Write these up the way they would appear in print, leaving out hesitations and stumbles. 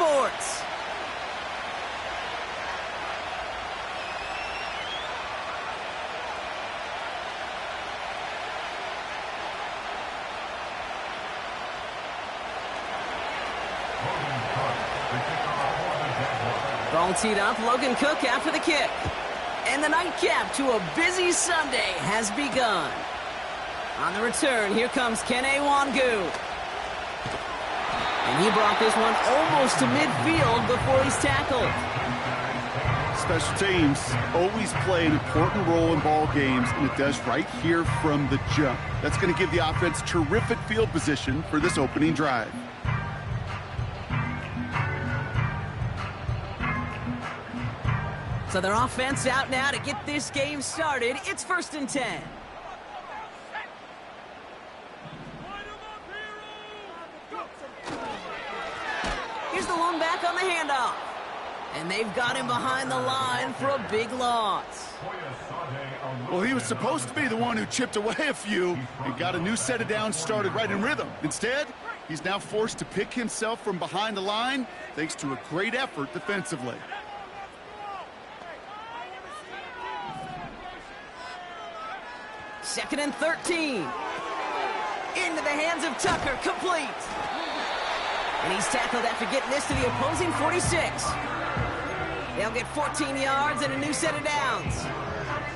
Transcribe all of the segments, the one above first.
sports. Ball teed up, Logan Cook after the kick. And the nightcap to a busy Sunday has begun. On the return, here comes Kene Wangu. And he brought this one almost to midfield before he's tackled. Special teams always play an important role in ball games, and it does right here from the jump. That's going to give the offense terrific field position for this opening drive. So their offense out now to get this game started. It's 1st and 10. Here's the lone back on the handoff. And they've got him behind the line for a big loss. Well, he was supposed to be the one who chipped away a few and got a new set of downs started right in rhythm. Instead, he's now forced to pick himself from behind the line thanks to a great effort defensively. Second and 13. Into the hands of Tucker, complete. And he's tackled after getting this to the opposing 46. They'll get 14 yards and a new set of downs.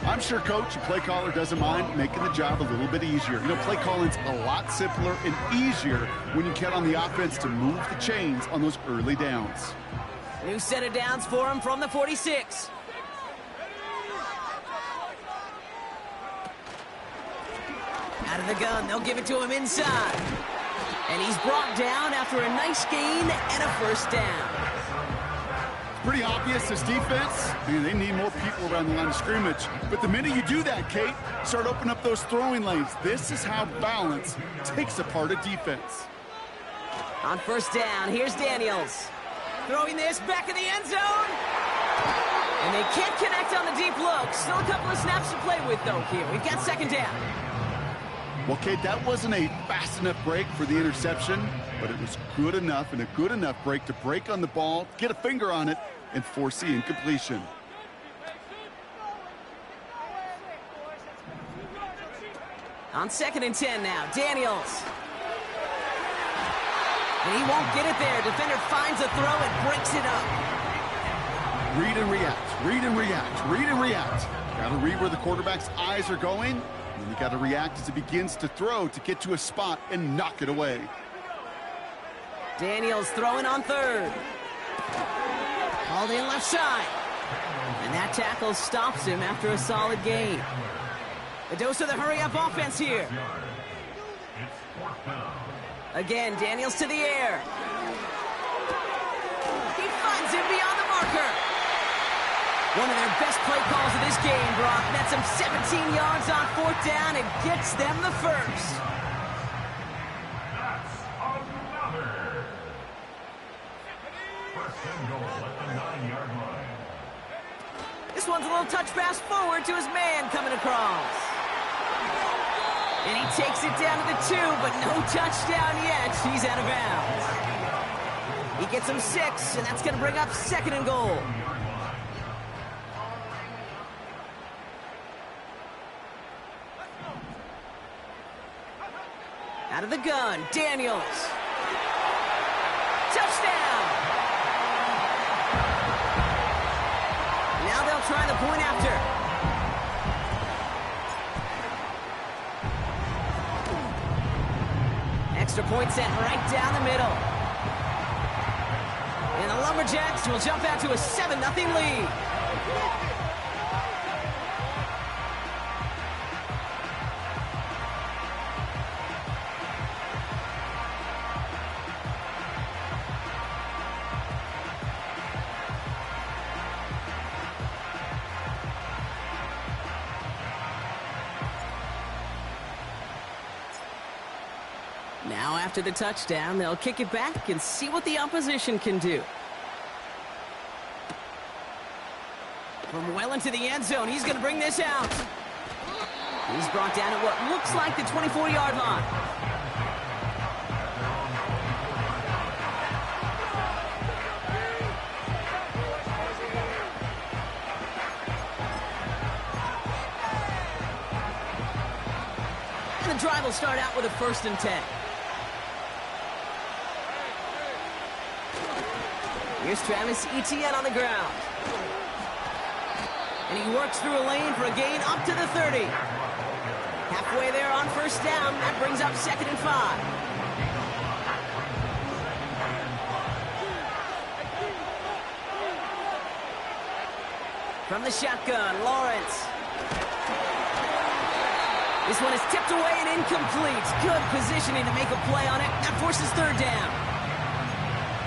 I'm sure coach and play caller doesn't mind making the job a little bit easier. You know, play calling's a lot simpler and easier when you count on the offense to move the chains on those early downs. New set of downs for him from the 46. Out of the gun, they'll give it to him inside. And he's brought down after a nice gain and a first down. Pretty obvious, this defense, they need more people around the line of scrimmage. But the minute you do that, Kate, start opening up those throwing lanes. This is how balance takes apart a defense. On first down, here's Daniels. Throwing this back in the end zone. And they can't connect on the deep look. Still a couple of snaps to play with, though, here. We've got second down. Well, Kate, that wasn't a fast enough break for the interception, but it was good enough and a good enough break to break on the ball, get a finger on it, and force the incompletion. On 2nd and 10 now, Daniels. And he won't get it there. Defender finds a throw and breaks it up. Read and react, read and react, read and react. Got to read where the quarterback's eyes are going, and then you got to react as it begins to throw to get to a spot and knock it away. Daniels throwing on 3rd. Hauled in left side. And that tackle stops him after a solid gain. A dose of the hurry-up offense here. Again, Daniels to the air. He finds him beyond the marker. One of their best play calls of this game, Brock. Nets him 17 yards on 4th down and gets them the first. That's another. 1st and goal at the 9-yard line. This one's a little touch pass forward to his man coming across. And he takes it down to the 2, but no touchdown yet. He's out of bounds. He gets him 6, and that's going to bring up 2nd and goal. Out of the gun, Daniels. Touchdown! Now they'll try the point after. Extra point set right down the middle. And the Lumberjacks will jump out to a 7-0 lead. Now after the touchdown, they'll kick it back and see what the opposition can do. From well into the end zone, he's going to bring this out. He's brought down at what looks like the 24-yard line. the drive will start out with a 1st and 10. Here's Travis Etienne on the ground. And he works through a lane for a gain up to the 30. Halfway there on 1st down. That brings up 2nd and 5. From the shotgun, Lawrence. This one is tipped away and incomplete. Good positioning to make a play on it. That forces 3rd down.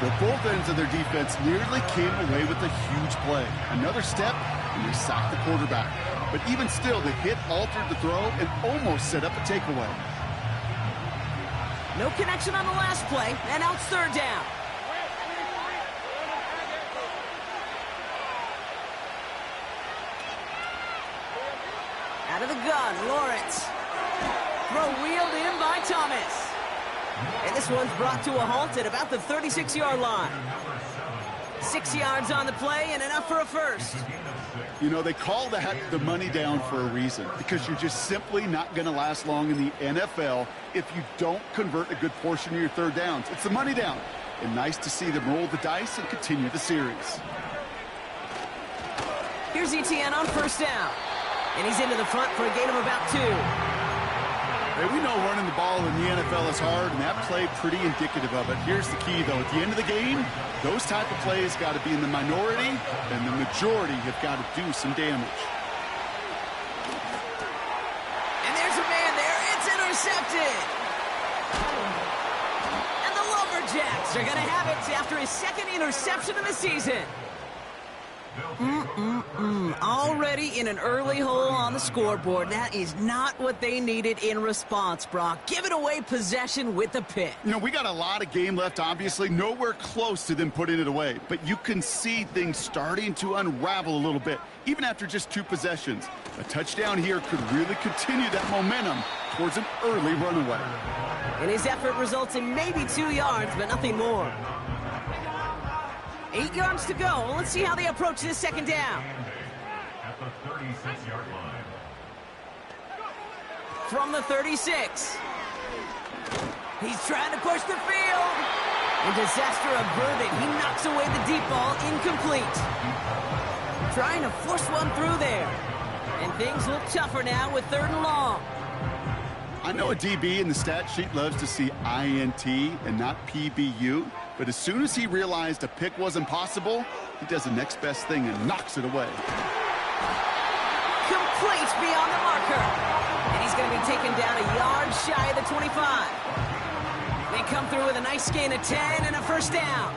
Well, both ends of their defense nearly came away with a huge play. Another step, and they sacked the quarterback. But even still, the hit altered the throw and almost set up a takeaway. No connection on the last play, and now it's 3rd down. Out of the gun, Lawrence. Throw wheeled in by Thomas. And this one's brought to a halt at about the 36-yard line. 6 yards on the play and enough for a 1st. You know, they call that the money down for a reason, because you're just simply not going to last long in the NFL if you don't convert a good portion of your 3rd downs. It's the money down. And nice to see them roll the dice and continue the series. Here's Etienne on 1st down. And he's into the front for a gain of about 2. Hey, we know running the ball in the NFL is hard, and that play pretty indicative of it. Here's the key, though. At the end of the game, those type of plays got to be in the minority, and the majority have got to do some damage. And there's a man there. It's intercepted. And the Lumberjacks are going to have it after his 2nd interception of the season. Already in an early hole on the scoreboard. That is not what they needed in response, Brock. Giving away possession with the pick. You know, we got a lot of game left, obviously. Nowhere close to them putting it away. But you can see things starting to unravel a little bit, even after just 2 possessions. A touchdown here could really continue that momentum towards an early runaway. And his effort results in maybe 2 yards, but nothing more. 8 yards to go. Let's see how they approach this 2nd down. At the 36-yard line. From the 36. He's trying to push the field. And disaster averted. He knocks away the deep ball, incomplete. Trying to force one through there. And things look tougher now with 3rd and long. I know a DB in the stat sheet loves to see INT and not PBU, but as soon as he realized a pick wasn't possible, he does the next best thing and knocks it away. Complete beyond the marker. And he's going to be taken down a yard shy of the 25. They come through with a nice gain of 10 and a 1st down.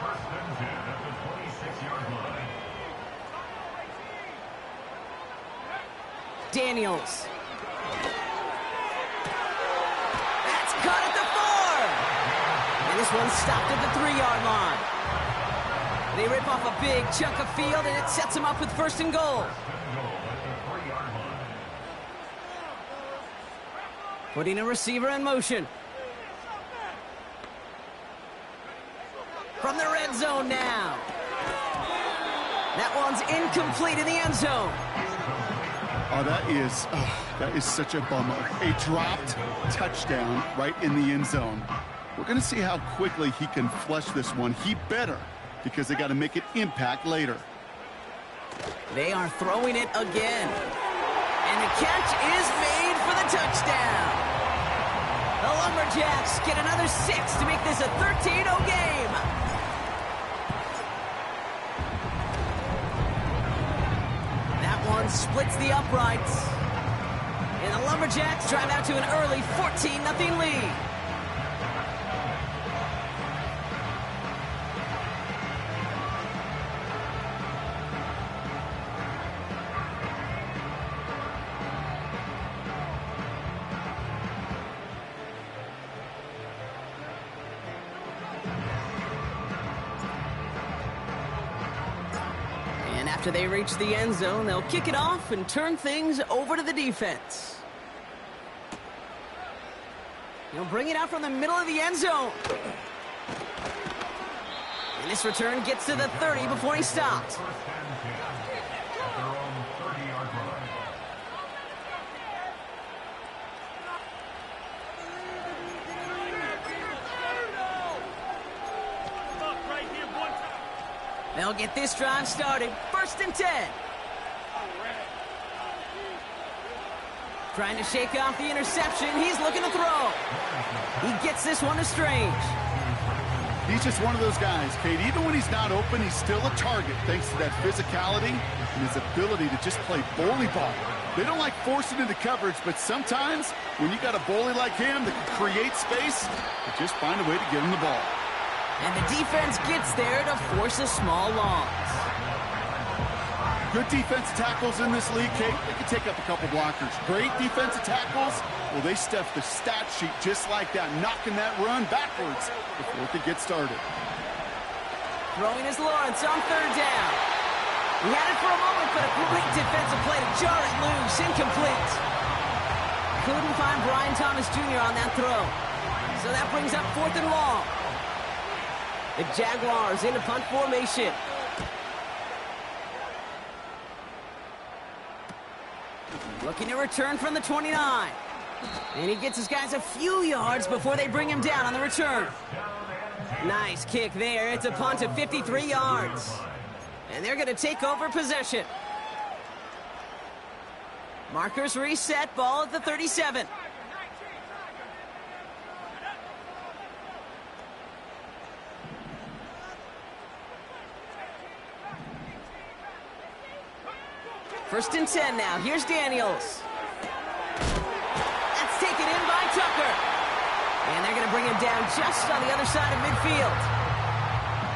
First and 10 at the 26-yard line. Daniels. That's caught at the 4. And this one's stopped at the 3-yard line. They rip off a big chunk of field, and it sets them up with 1st and goal. Putting a receiver in motion. From the red zone now. That one's incomplete in the end zone. Oh, that is such a bummer. A dropped touchdown right in the end zone. We're going to see how quickly he can flush this one. He better, because they got to make it impact later. They are throwing it again. And the catch is made for the touchdown. The Lumberjacks get another 6 to make this a 13-0 game. That one splits the uprights. And the Lumberjacks drive out to an early 14-0 lead. After they reach the end zone, they'll kick it off and turn things over to the defense. He'll bring it out from the middle of the end zone. And this return gets to the 30 before he stopped. They'll get this drive started. 1st and 10. Trying to shake off the interception. He's looking to throw. He gets this one to Strange. He's just one of those guys, Kate. Even when he's not open, he's still a target thanks to that physicality and his ability to just play bully ball. They don't like forcing into coverage, but sometimes when you got a bully like him that can create space, they just find a way to get him the ball. And the defense gets there to force a small loss. Good defensive tackles in this league, Kate. They can take up a couple blockers. Great defensive tackles, well, they stuff the stat sheet just like that, knocking that run backwards before it could get started. Throwing is Lawrence on 3rd down. He had it for a moment, but a great defensive play to jar it loose. Incomplete. Couldn't find Brian Thomas Jr. on that throw. So that brings up 4th and long. The Jaguars into punt formation. Looking to return from the 29. And he gets his guys a few yards before they bring him down on the return. Nice kick there. It's a punt of 53 yards. And they're going to take over possession. Markers reset. Ball at the 37. First and 10 now. Here's Daniels. That's taken in by Tucker. And they're going to bring him down just on the other side of midfield.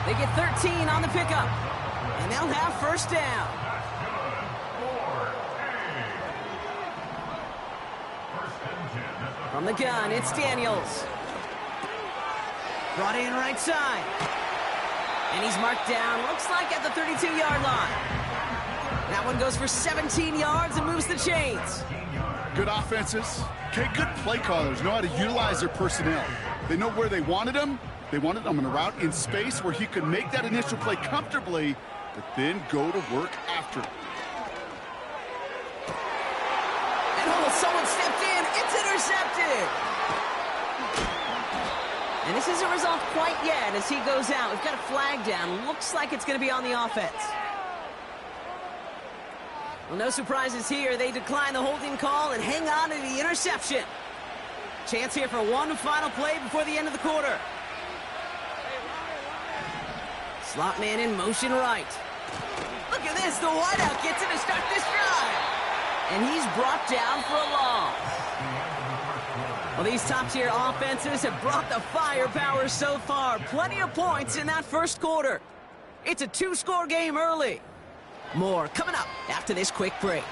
They get 13 on the pickup. And they'll have 1st down. From the gun, it's Daniels. Brought in right side. And he's marked down, looks like at the 32-yard line. That one goes for 17 yards and moves the chains. Good offenses. Okay, good play callers know how to utilize their personnel. They know where they wanted him. They wanted him in a route in space where he could make that initial play comfortably, but then go to work after. And someone stepped in. It's intercepted. And this isn't resolved quite yet as he goes out. We've got a flag down. Looks like it's going to be on the offense. Well, no surprises here. They decline the holding call and hang on to the interception. Chance here for one final play before the end of the quarter. Slot man in motion right. Look at this. The wideout gets it to start this drive. And he's brought down for a loss. Well, these top-tier offenses have brought the firepower so far. Plenty of points in that first quarter. It's a 2-score game early. More coming up after this quick break.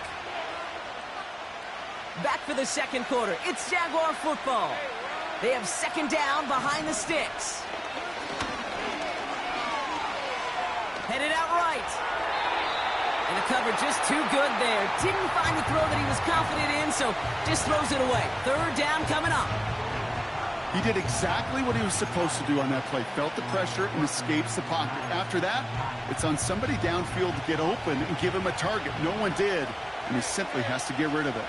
Back for the second quarter. It's Jaguar football. They have 2nd down behind the sticks. Headed out right. And the cover just too good there. Didn't find the throw that he was confident in, so just throws it away. 3rd down coming up. He did exactly what he was supposed to do on that play. Felt the pressure and escapes the pocket. After that, it's on somebody downfield to get open and give him a target. No one did, and he simply has to get rid of it.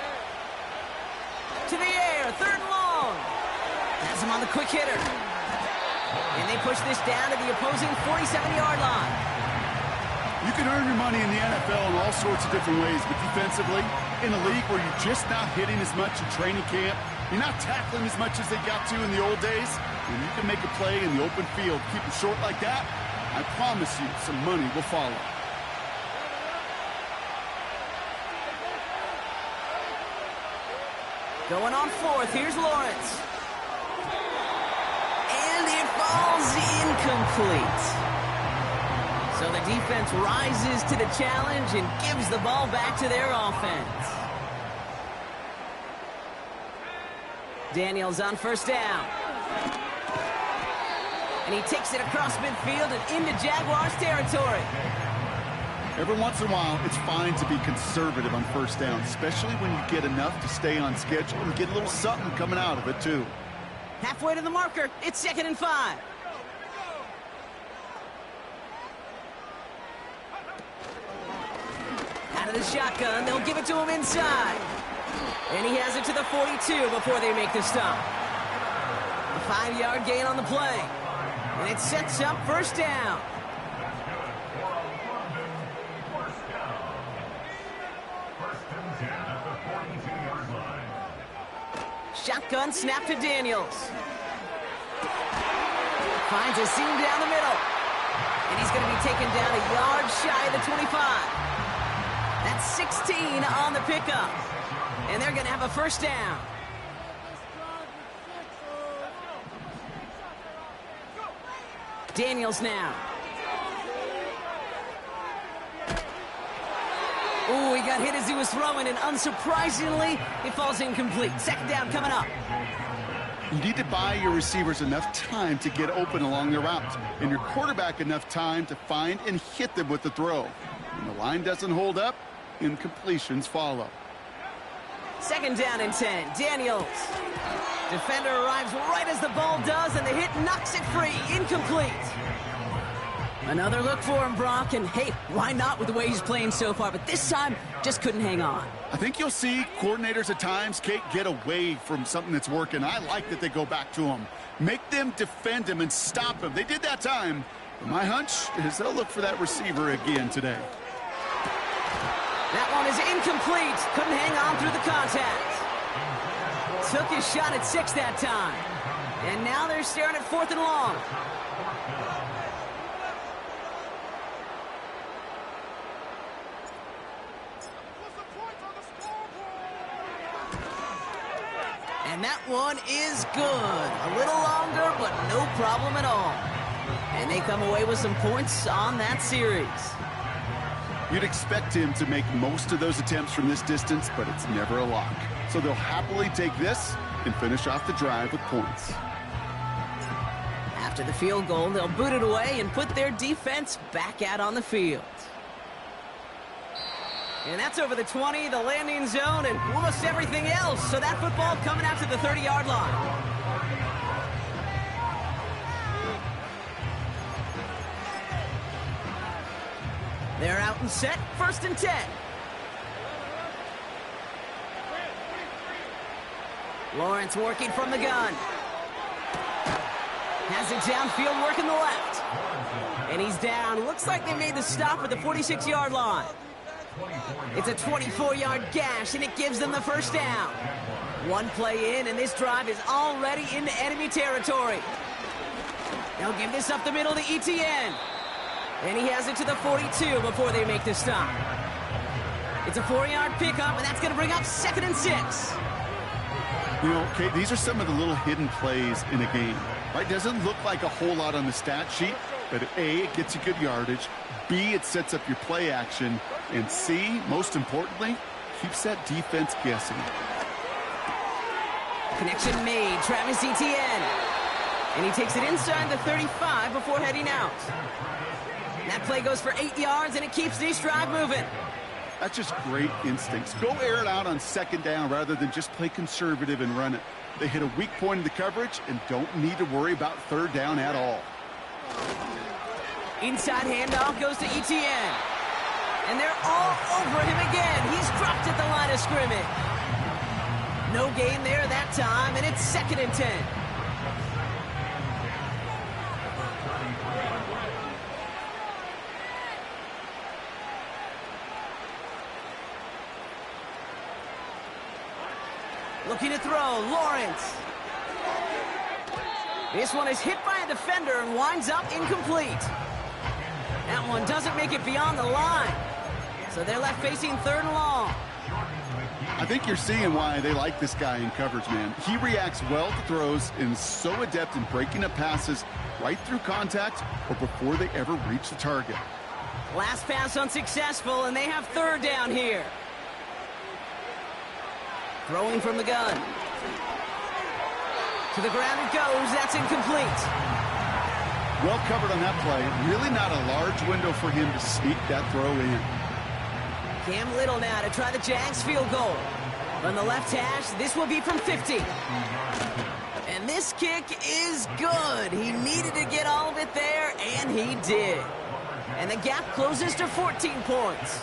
To the air, 3rd and long. Has him on the quick hitter. And they push this down to the opposing 47-yard line. You can earn your money in the NFL in all sorts of different ways, but defensively, in a league where you're just not hitting as much in training camp, you're not tackling as much as they got to in the old days, when you can make a play in the open field, keep it short like that, I promise you some money will follow. Going on 4th, here's Lawrence. And it falls incomplete. So the defense rises to the challenge and gives the ball back to their offense. Daniels on 1st down. And he takes it across midfield and into Jaguars territory. Every once in a while, it's fine to be conservative on 1st down, especially when you get enough to stay on schedule and get a little something coming out of it, too. Halfway to the marker, it's 2nd and 5. Out of the shotgun, they'll give it to him inside. And he has it to the 42 before they make the stop. A 5-yard gain on the play. And it sets up 1st down. 42-yard line. Shotgun snap to Daniels. Finds a seam down the middle. And he's going to be taken down a yard shy of the 25. That's 16 on the pickup. And they're going to have a first down. Daniels now. Ooh, he got hit as he was throwing, and unsurprisingly, it falls incomplete. Second down coming up. You need to buy your receivers enough time to get open along their route, and your quarterback enough time to find and hit them with the throw. When the line doesn't hold up, incompletions follow. Second down and 10. Daniels. Defender arrives right as the ball does, and the hit knocks it free. Incomplete. Another look for him, Brock, and hey, why not with the way he's playing so far? But this time, just couldn't hang on. I think you'll see coordinators at times, Kate, get away from something that's working. I like that they go back to him. Make them defend him and stop him. They did that time. But my hunch is they'll look for that receiver again today. That one is incomplete. Couldn't hang on through the contact. Took his shot at 6 that time. And now they're staring at 4th and long. And that one is good. A little longer, but no problem at all. And they come away with some points on that series. You'd expect him to make most of those attempts from this distance, but it's never a lock. So they'll happily take this and finish off the drive with points. After the field goal, they'll boot it away and put their defense back out on the field. And that's over the 20, the landing zone, and almost everything else. So that football coming out to the 30-yard line. They're out and set, 1st and 10. Lawrence working from the gun. Has it downfield, working the left. And he's down. Looks like they made the stop at the 46-yard line. It's a 24-yard gash, and it gives them the first down. One play in, and this drive is already into enemy territory. They'll give this up the middle to Etienne. And he has it to the 42 before they make the stop. It's a 4-yard pickup, and that's going to bring up 2nd and 6. You know, Kate, these are some of the little hidden plays in a game. Right? Doesn't look like a whole lot on the stat sheet, but A, it gets you good yardage. B, it sets up your play action. And C, most importantly, keeps that defense guessing. Connection made. Travis Etienne. And he takes it inside the 35 before heading out. That play goes for 8 yards, and it keeps this drive moving. That's just great instincts. Go air it out on 2nd down rather than just play conservative and run it. They hit a weak point in the coverage and don't need to worry about 3rd down at all. Inside handoff goes to Etienne. And they're all over him again. He's dropped at the line of scrimmage. No gain there that time, and it's 2nd and 10. Looking to throw, Lawrence. This one is hit by a defender and winds up incomplete. That one doesn't make it beyond the line. So they're left facing 3rd and long. I think you're seeing why they like this guy in coverage, man. He reacts well to throws and is so adept in breaking up passes right through contact or before they ever reach the target. Last pass unsuccessful, and they have 3rd down here. Throwing from the gun. To the ground it goes. That's incomplete. Well covered on that play. Really not a large window for him to sneak that throw in. Cam Little now to try the Jags field goal. On the left hash, this will be from 50. And this kick is good. He needed to get all of it there, and he did. And the gap closes to 14 points.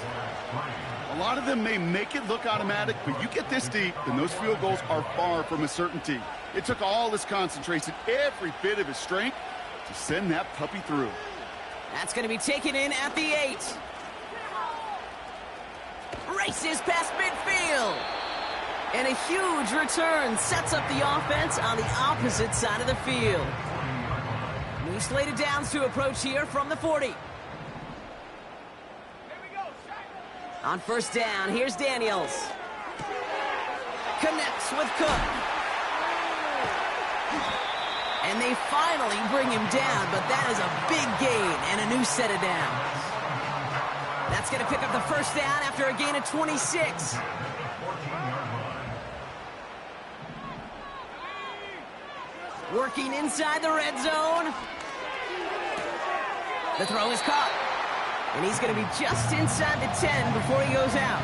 A lot of them may make it look automatic, but you get this deep, and those field goals are far from a certainty. It took all his concentration, every bit of his strength, to send that puppy through. That's going to be taken in at the 8. Races past midfield. And a huge return sets up the offense on the opposite side of the field. New slated downs to approach here from the 40. On first down, here's Daniels. Connects with Cook. And they finally bring him down, but that is a big gain and a new set of downs. That's going to pick up the first down after a gain of 26. Working inside the red zone. The throw is caught. And he's going to be just inside the 10 before he goes out.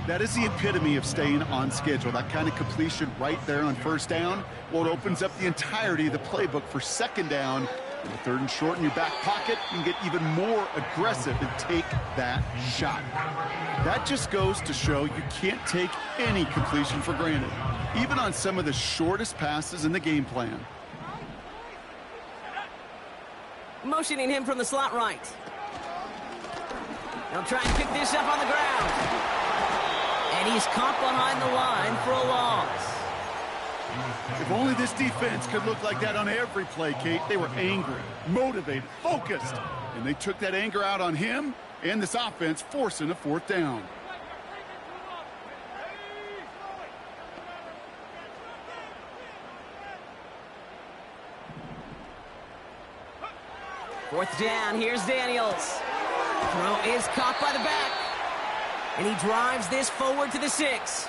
That is the epitome of staying on schedule. That kind of completion right there on first down. Well, it opens up the entirety of the playbook for second down. And with third and short in your back pocket, you can get even more aggressive and take that shot. That just goes to show you can't take any completion for granted, even on some of the shortest passes in the game plan. Motioning him from the slot right. They'll try and pick this up on the ground. And he's caught behind the line for a loss. If only this defense could look like that on every play, Kate. They were angry, motivated, focused. And they took that anger out on him and this offense, forcing a fourth down. Fourth down, here's Daniels. Throw is caught by the back. And he drives this forward to the 6.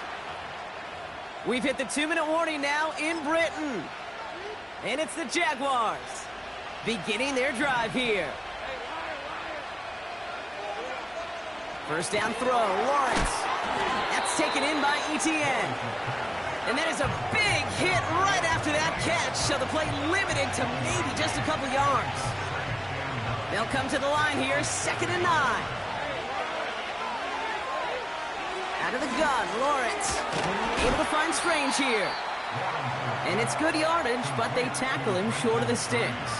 We've hit the 2-minute warning now in Britain. And it's the Jaguars beginning their drive here. First down throw, Lawrence. That's taken in by Etienne. And that is a big hit right after that catch, so the play limited to maybe just a couple yards. They'll come to the line here, 2nd and 9. Out of the gun, Lawrence. Able to find Strange here. And it's good yardage, but they tackle him short of the sticks.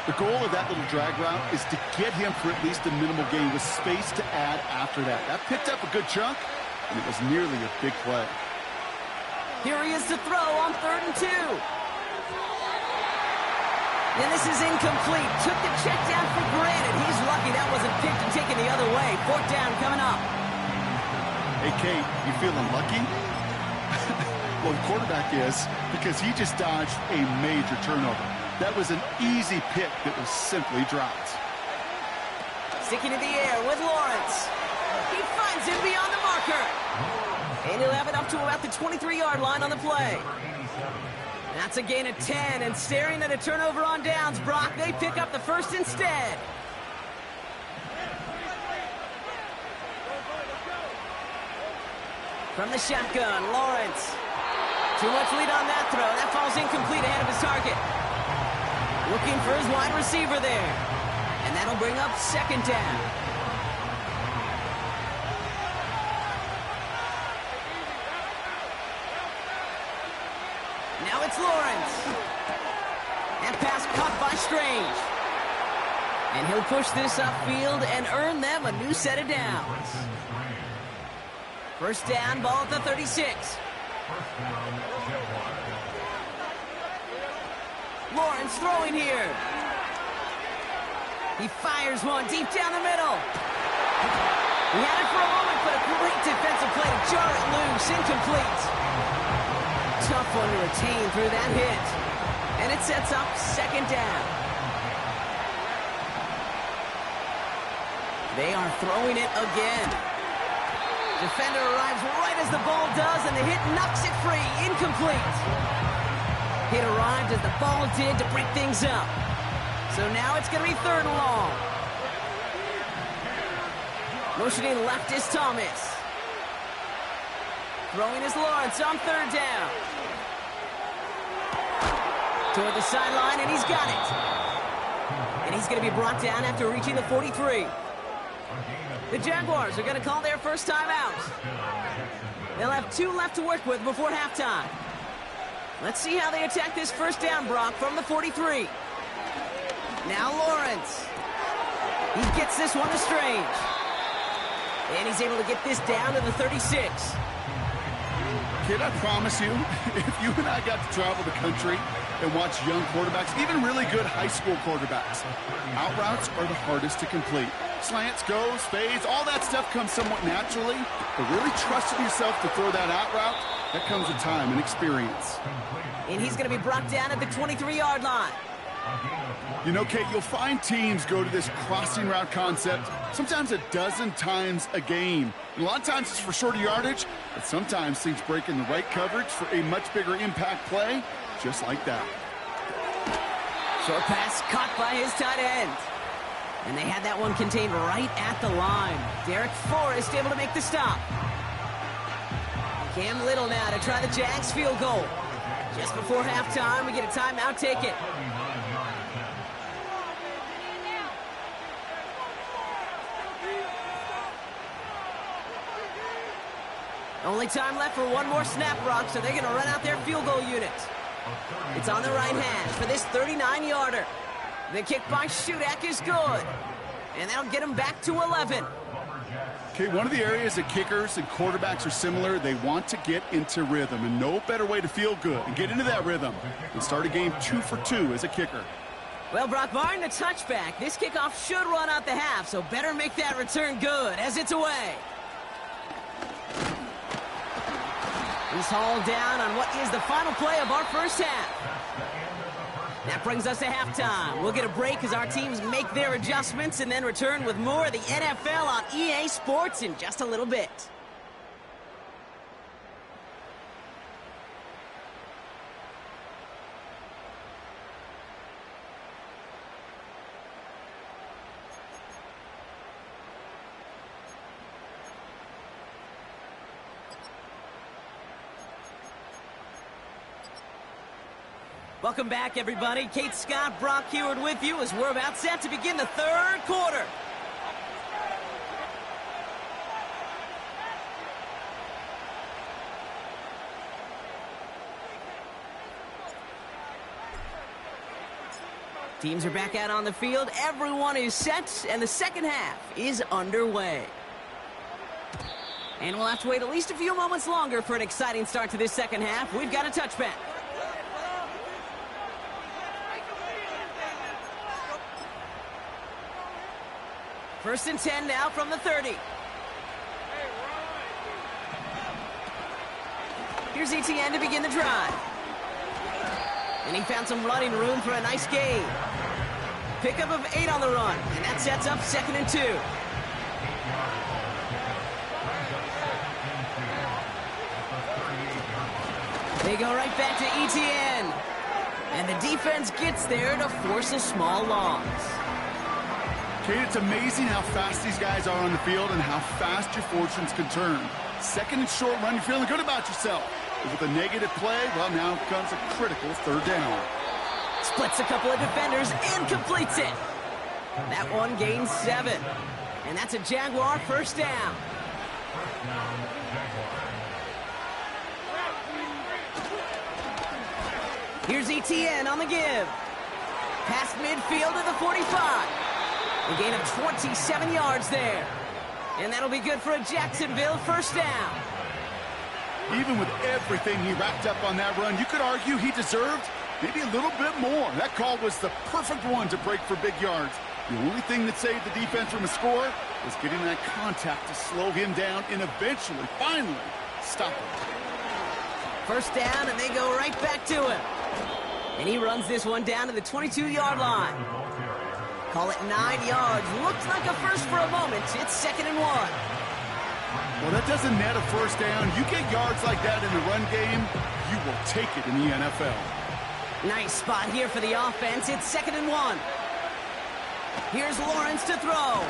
The goal of that little drag route is to get him for at least a minimal gain with space to add after that. That picked up a good chunk, and it was nearly a big play. Here he is to throw on 3rd and 2. And this is incomplete. Took the check down for granted. He's lucky that wasn't picked and taken the other way. 4th down coming up. Hey, Kate, you feeling lucky? Well, the quarterback is, because he just dodged a major turnover. That was an easy pick that was simply dropped. Sticking in the air with Lawrence. He finds him beyond the marker. And he'll have it up to about the 23-yard line on the play. That's a gain of 10, and staring at a turnover on downs, Brock, they pick up the first instead. From the shotgun, Lawrence. Too much lead on that throw. That falls incomplete ahead of his target. Looking for his wide receiver there. And that'll bring up 2nd down. Now it's Lawrence. That pass caught by Strange. And he'll push this upfield and earn them a new set of downs. First down, ball at the 36. Lawrence throwing here. He fires one deep down the middle. He had it for a moment, but a great defensive play to jar it loose. Incomplete. Tough one to retain through that hit. And it sets up 2nd down. They are throwing it again. Defender arrives right as the ball does, and the hit knocks it free. Incomplete. Hit arrived as the ball did to break things up. So now it's going to be 3rd and long. Motioning left is Thomas. Throwing is Lawrence on 3rd down. Toward the sideline, and he's got it. And he's going to be brought down after reaching the 43. The Jaguars are going to call their first time out. They'll have 2 left to work with before halftime. Let's see how they attack this first down, Brock, from the 43. Now Lawrence. He gets this one to Strange. And he's able to get this down to the 36. Kid, I promise you, if you and I got to travel the country and watch young quarterbacks, even really good high school quarterbacks, out routes are the hardest to complete. Slants, goes, fades, all that stuff comes somewhat naturally, but really trusting yourself to throw that out route, that comes with time and experience. And he's going to be brought down at the 23-yard line. You know, Kate, you'll find teams go to this crossing route concept sometimes a dozen times a game. And a lot of times it's for shorter yardage, but sometimes things break in the right coverage for a much bigger impact play, just like that. Short pass caught by his tight end. And they had that one contained right at the line. Derek Forrest able to make the stop. Cam Little now to try the Jags field goal. Just before halftime, we get a timeout, take it. Only time left for one more snap, Brock, so they're going to run out their field goal unit. It's on the right hash for this 39-yarder. The kick by Shudak is good. And that'll get him back to 11. Okay, one of the areas that kickers and quarterbacks are similar, they want to get into rhythm, and no better way to feel good and get into that rhythm than start a game 2 for 2 as a kicker. Well, Brock, barring the touchback, this kickoff should run out the half, so better make that return good as it's away. He's hauled down on what is the final play of our first half. That brings us to halftime. We'll get a break as our teams make their adjustments and then return with more of the NFL on EA Sports in just a little bit. Welcome back, everybody. Kate Scott, Brock Heward with you as we're about set to begin the third quarter. Teams are back out on the field. Everyone is set, and the second half is underway. And we'll have to wait at least a few moments longer for an exciting start to this second half. We've got a touchback. First and 10 now from the 30. Here's ETN to begin the drive. And he found some running room for a nice gain. Pickup of 8 on the run, and that sets up 2nd and 2. They go right back to ETN. And the defense gets there to force a small loss. Kate, it's amazing how fast these guys are on the field and how fast your fortunes can turn. 2nd and short run, you're feeling good about yourself. But with a negative play, well, now comes a critical 3rd down. Splits a couple of defenders and completes it. That one gains 7. And that's a Jaguar first down. Here's ETN on the give. Past midfield to the 45. A gain of 27 yards there. And that'll be good for a Jacksonville first down. Even with everything he racked up on that run, you could argue he deserved maybe a little bit more. That call was the perfect one to break for big yards. The only thing that saved the defense from a score was getting that contact to slow him down and eventually, finally, stop him. First down, and they go right back to him. And he runs this one down to the 22-yard line. Call it 9 yards. Looked like a first for a moment. It's 2nd and 1. Well, that doesn't net a first down. You get yards like that in the run game, you will take it in the NFL. Nice spot here for the offense. It's 2nd and 1. Here's Lawrence to throw.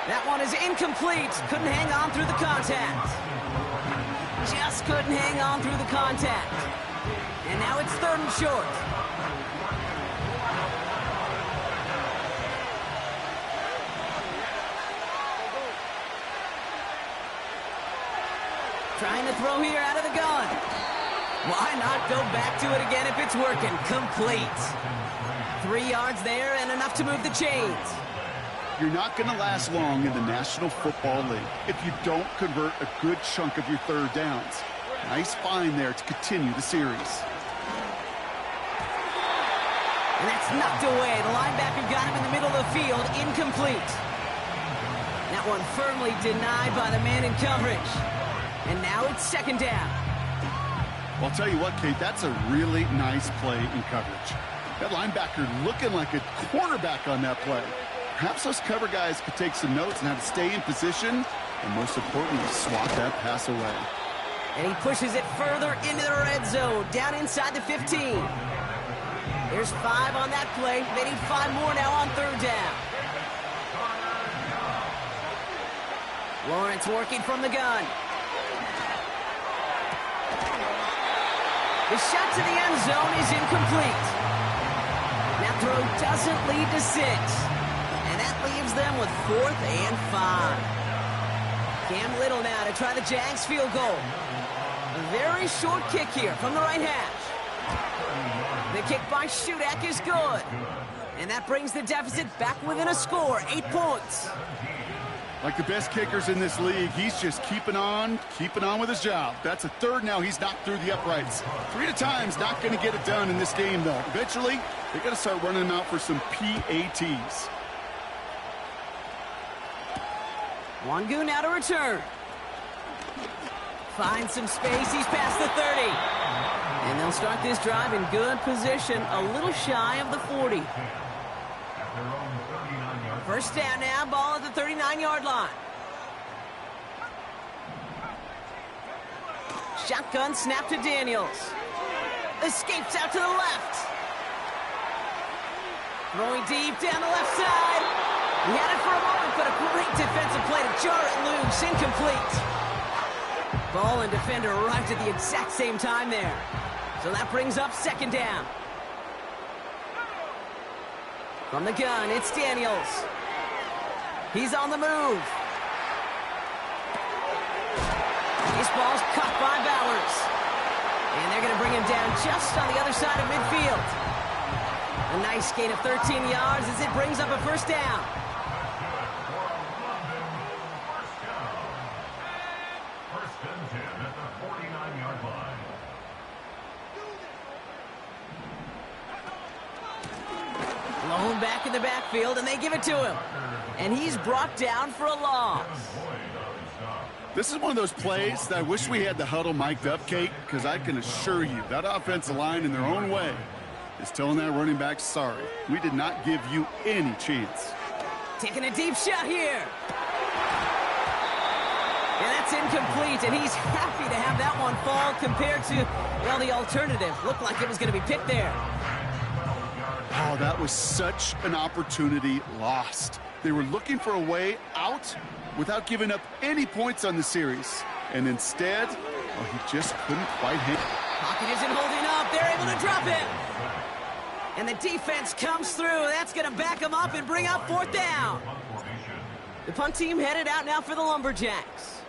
That one is incomplete. Couldn't hang on through the contact. Just couldn't hang on through the contact. And now it's 3rd and short. Trying to throw here out of the gun. Why not go back to it again if it's working? Complete. 3 yards there and enough to move the chains. You're not going to last long in the National Football League if you don't convert a good chunk of your third downs. Nice find there to continue the series. And that's knocked away. The linebacker got him in the middle of the field. Incomplete. That one firmly denied by the man in coverage. And now it's second down. Well, I'll tell you what, Kate, that's a really nice play in coverage. That linebacker looking like a cornerback on that play. Perhaps those cover guys could take some notes on how to stay in position and, most importantly, swat that pass away. And he pushes it further into the red zone, down inside the 15. There's 5 on that play. They need 5 more now on third down. Lawrence working from the gun. The shot to the end zone is incomplete. That throw doesn't lead to 6. And that leaves them with 4th and 5. Cam Little now to try the Jags field goal. A very short kick here from the right hash. The kick by Shudak is good. And that brings the deficit back within a score, 8 points. Like the best kickers in this league, he's just keeping on with his job. That's a third now. He's knocked through the uprights. 3 at a time's not going to get it done in this game, though. Eventually, they got to start running him out for some PATs. Wangu now to return. Finds some space. He's past the 30. And they'll start this drive in good position, a little shy of the 40. First down now, ball at the 39-yard line. Shotgun snap to Daniels. Escapes out to the left. Throwing deep down the left side. He had it for a moment, but a great defensive play to jar it loose. Incomplete. Ball and defender arrived at the exact same time there. So that brings up second down. From the gun, it's Daniels. He's on the move. This ball's caught by Bowers. And they're going to bring him down just on the other side of midfield. A nice gain of 13 yards as it brings up a first down. First and 10 at the 49-yard line. Lone back in the backfield, and they give it to him. And he's brought down for a loss. This is one of those plays that I wish we had the huddle mic'd up, Kate, because I can assure you that offensive line in their own way is telling that running back, sorry, we did not give you any chance. Taking a deep shot here. And that's incomplete, and he's happy to have that one fall compared to, well, the alternative. Looked like it was going to be picked there. Oh, that was such an opportunity lost. They were looking for a way out without giving up any points on the series. And instead, well, he just couldn't quite hit. Pocket isn't holding up. They're able to drop him. And the defense comes through. That's going to back him up and bring up fourth down. The punt team headed out now for the Lumberjacks.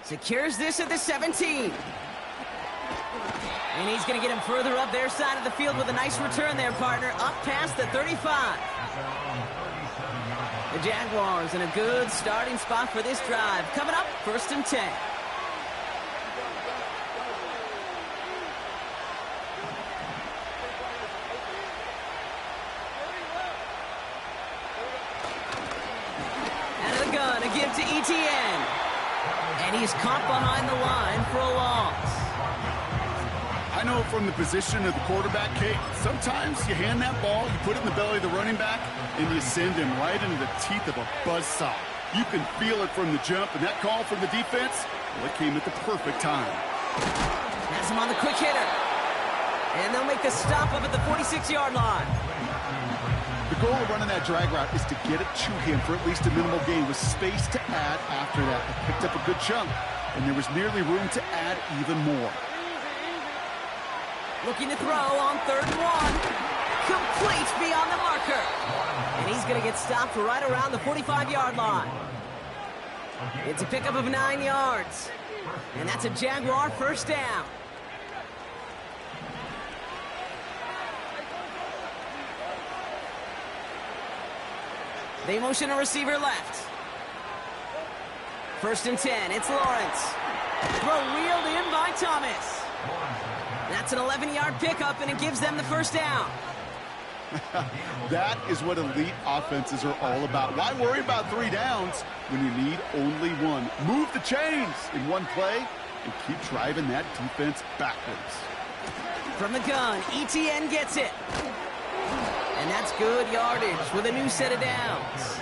Secures this at the 17. And he's going to get him further up their side of the field with a nice return there, partner, up past the 35. The Jaguars in a good starting spot for this drive. Coming up, first and 10. Out of the gun, a give to ETN. And he's caught behind the line for a loss. I know from the position of the quarterback, Kate, sometimes you hand that ball, you put it in the belly of the running back, and you send him right into the teeth of a buzzsaw. You can feel it from the jump, and that call from the defense, well, it came at the perfect time. Has him on the quick hitter. And they'll make the stop up at the 46-yard line. The goal of running that drag route is to get it to him for at least a minimal gain with space to add after that. They picked up a good chunk, and there was nearly room to add even more. Looking to throw on 3rd and 1. Complete beyond the marker. And he's going to get stopped right around the 45-yard line. It's a pickup of 9 yards. And that's a Jaguar first down. They motion a receiver left. 1st and 10, it's Lawrence. Throw wheeled in by Thomas. That's an 11-yard pickup, and it gives them the 1st down. That is what elite offenses are all about. Why worry about 3 downs when you need only 1? Move the chains in one play and keep driving that defense backwards. From the gun, ETN gets it. And that's good yardage with a new set of downs.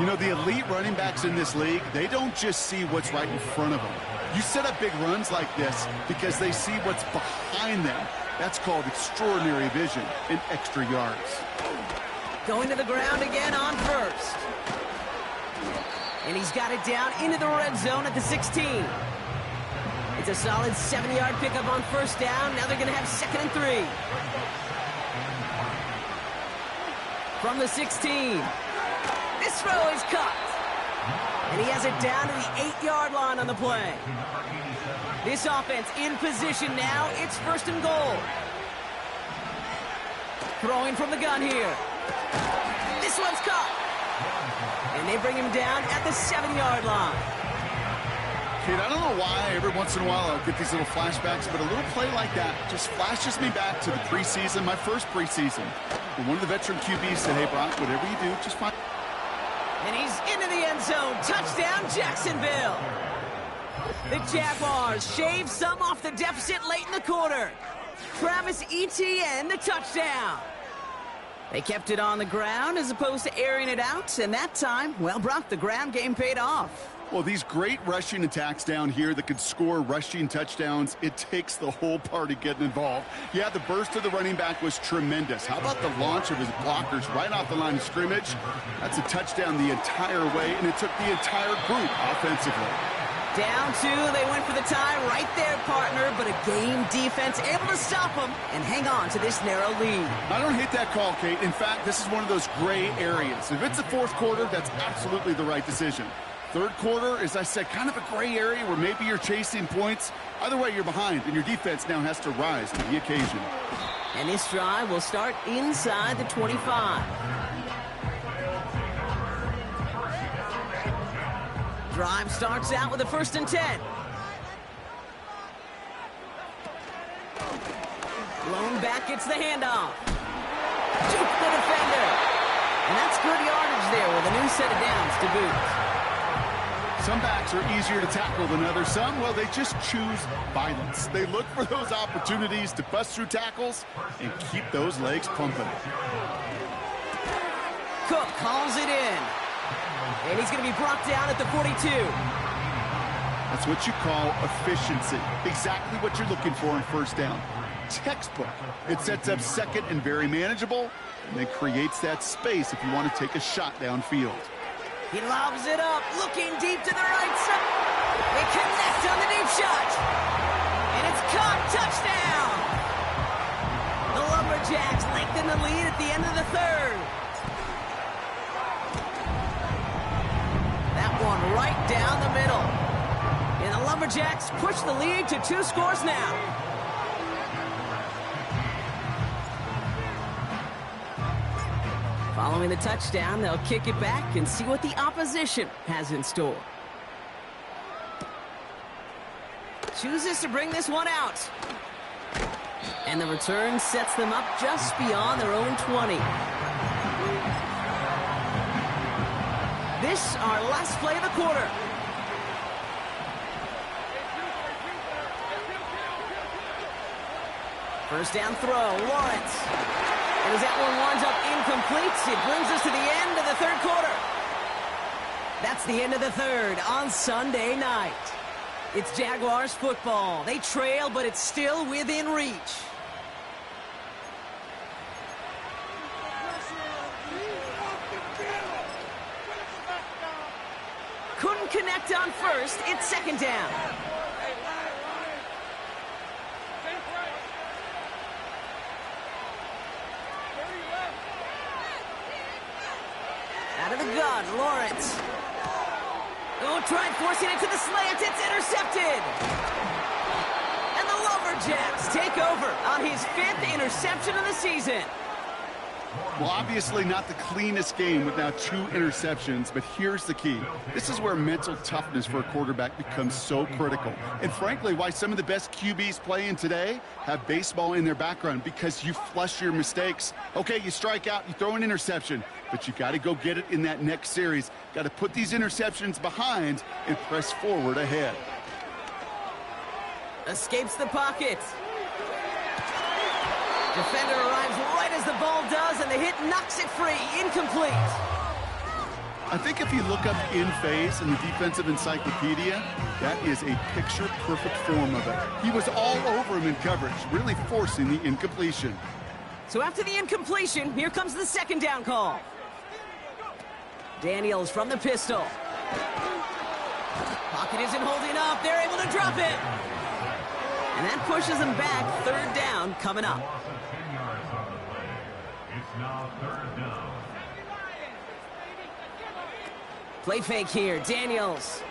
You know, the elite running backs in this league, they don't just see what's right in front of them. You set up big runs like this because they see what's behind them. That's called extraordinary vision and extra yards. Going to the ground again on 1st. And he's got it down into the red zone at the 16. It's a solid 7-yard pickup on 1st down. Now they're going to have 2nd and 3. From the 16. This throw is cut. And he has it down to the 8-yard line on the play. This offense in position now. It's 1st and goal. Throwing from the gun here. This one's caught. And they bring him down at the 7-yard line. Kid, I don't know why every once in a while I'll get these little flashbacks, but a little play like that just flashes me back to the preseason, my first preseason. And one of the veteran QBs said, hey, Brock, whatever you do, just fine. And he's into the end zone. Touchdown, Jacksonville. The Jaguars shave some off the deficit late in the quarter. Travis Etienne, the touchdown. They kept it on the ground as opposed to airing it out, and that time, well, Brock, the ground game paid off. Well, these great rushing attacks down here that could score rushing touchdowns, it takes the whole party getting involved. Yeah, the burst of the running back was tremendous. How about the launch of his blockers right off the line of scrimmage? That's a touchdown the entire way, and it took the entire group offensively. Down 2, they went for the tie right there, partner, but a game defense able to stop them and hang on to this narrow lead. I don't hate that call, Kate. In fact, this is one of those gray areas. If it's the 4th quarter, that's absolutely the right decision. 3rd quarter, as I said, kind of a gray area where maybe you're chasing points. Either way, you're behind, and your defense now has to rise to the occasion. And this drive will start inside the 25. Drive starts out with a 1st and 10. Blown back gets the handoff. Juke the defender. And that's good yardage there with a new set of downs to boot. Some backs are easier to tackle than others. Some, well, they just choose violence. They look for those opportunities to bust through tackles and keep those legs pumping. Cook calls it in. And he's going to be brought down at the 42. That's what you call efficiency. Exactly what you're looking for in 1st down. Textbook. It sets up 2nd and very manageable, and then creates that space if you want to take a shot downfield. He lobs it up, looking deep to the right side. They connect on the deep shot. And it's caught. Touchdown. The Lumberjacks lengthen the lead at the end of the 3rd. That one right down the middle. And the Lumberjacks push the lead to 2 scores now. Following the touchdown, they'll kick it back and see what the opposition has in store. Chooses to bring this one out. And the return sets them up just beyond their own 20. This, our last play of the quarter. First down throw, Lawrence. And as that one winds up incomplete, it brings us to the end of the 3rd quarter. That's the end of the 3rd on Sunday night. It's Jaguars football. They trail, but it's still within reach. Couldn't connect on 1st. It's 2nd down. Out of the gun, Lawrence. Oh, tried forcing it to the slant. It's intercepted. And the Lumberjacks take over on his 5th interception of the season. Well, obviously not the cleanest game with now 2 interceptions, but here's the key. This is where mental toughness for a quarterback becomes so critical. And frankly, why some of the best QBs playing today have baseball in their background, because you flush your mistakes. Okay, you strike out, you throw an interception, but you got to go get it in that next series. Got to put these interceptions behind and press forward ahead. Escapes the pocket. Defender arrives right as the ball does, and the hit knocks it free. Incomplete. I think if you look up in phase in the defensive encyclopedia, that is a picture-perfect form of it. He was all over him in coverage, really forcing the incompletion. So after the incompletion, here comes the second down call. Daniels from the pistol. Pocket isn't holding up. They're able to drop it. And that pushes them back. Third down coming up. It's now third down. Play fake here. Daniels.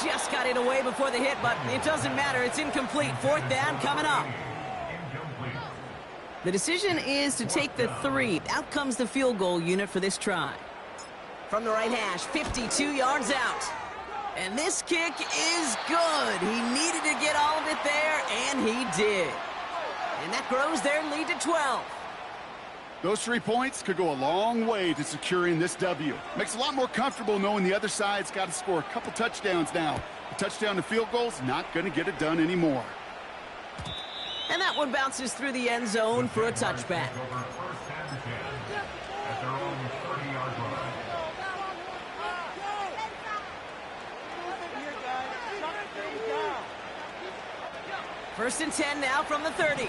Just got it away before the hit, but it doesn't matter. It's incomplete. Fourth down coming up. The decision is to take the 3. Out comes the field goal unit for this try. From the right hash, 52 yards out. And this kick is good. He needed to get all of it there, and he did. And that grows their lead to 12. Those 3 points could go a long way to securing this W. Makes it a lot more comfortable knowing the other side's got to score a couple touchdowns now. A touchdown to field goal's not going to get it done anymore. And that one bounces through the end zone for a touchback. First and 10 now from the 30.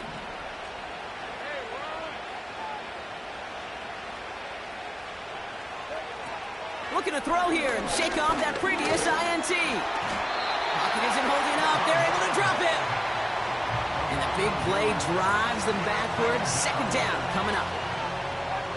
Looking to throw here and shake off that previous INT. Pocket isn't holding up. They're able to drop it. And the big play drives them backwards. Second down coming up.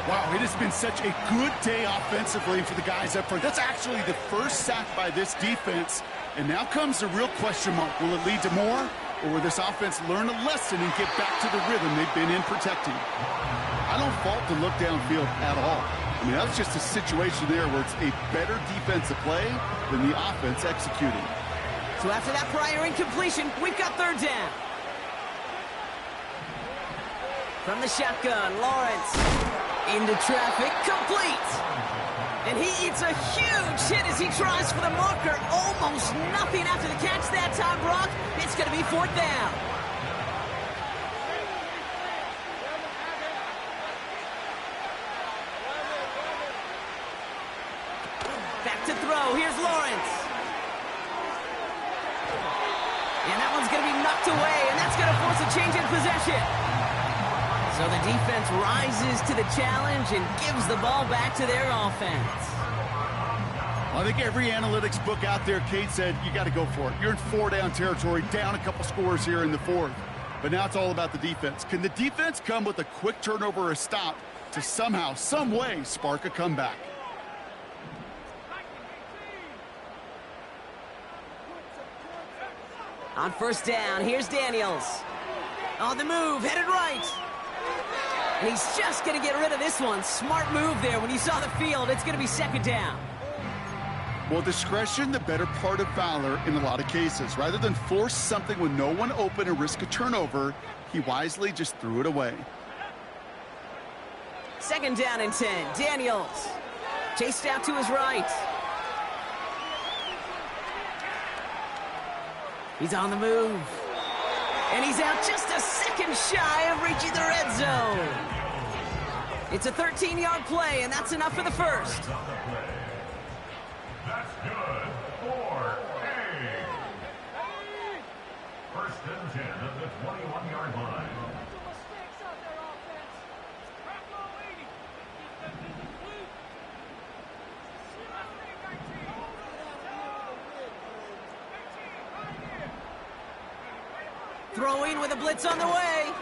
Wow, it has been such a good day offensively for the guys up front. That's actually the first sack by this defense. And now comes the real question mark. Will it lead to more? Or will this offense learn a lesson and get back to the rhythm they've been in protecting? I don't fault the look downfield at all. I mean, that's just a situation there where it's a better defensive play than the offense executing. So after that prior incompletion, we've got third down. From the shotgun, Lawrence. Into traffic, complete. And he eats a huge hit as he tries for the marker. Almost nothing after the catch that time, Brock. It's going to be fourth down. Back to throw. Here's Lawrence. And that one's going to be knocked away, and that's going to force a change in possession. So the defense rises to the challenge and gives the ball back to their offense. I think every analytics book out there, Kate, said you got to go for it. You're in 4-down territory, down a couple scores here in the 4th. But now it's all about the defense. Can the defense come with a quick turnover or a stop to somehow, some way, spark a comeback? On first down, here's Daniels. On the move, headed right. And he's just going to get rid of this one. Smart move there when he saw the field. It's going to be second down. Well, discretion, the better part of valor in a lot of cases. Rather than force something with no one open and risk a turnover, he wisely just threw it away. Second down and 10. Daniels. Chased out to his right. He's on the move. And he's out just a second shy of reaching the red zone. It's a 13-yard play, and that's enough for the first. That's good for A. First and 10 at the 21-yard line. Throwing with a blitz on the way.